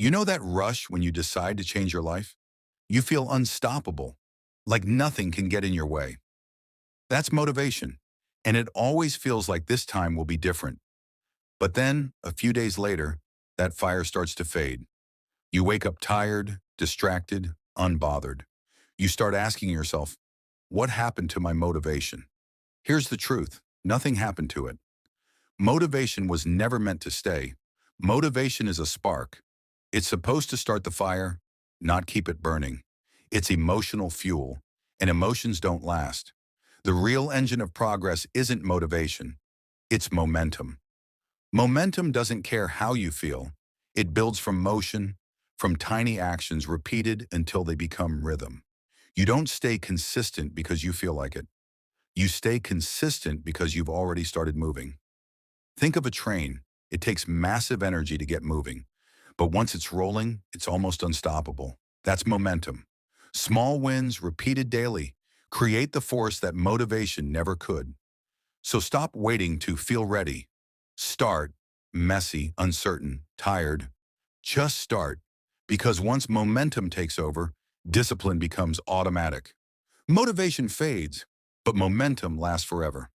You know that rush when you decide to change your life? You feel unstoppable, like nothing can get in your way. That's motivation, and it always feels like this time will be different. But then, a few days later, that fire starts to fade. You wake up tired, distracted, unbothered. You start asking yourself, what happened to my motivation? Here's the truth. Nothing happened to it. Motivation was never meant to stay. Motivation is a spark. It's supposed to start the fire, not keep it burning. It's emotional fuel, and emotions don't last. The real engine of progress isn't motivation. It's momentum. Momentum doesn't care how you feel. It builds from motion, from tiny actions repeated until they become rhythm. You don't stay consistent because you feel like it. You stay consistent because you've already started moving. Think of a train. It takes massive energy to get moving, but once it's rolling, it's almost unstoppable. That's momentum. Small wins, repeated daily, create the force that motivation never could. So stop waiting to feel ready. Start, messy, uncertain, tired. Just start, because once momentum takes over, discipline becomes automatic. Motivation fades, but momentum lasts forever.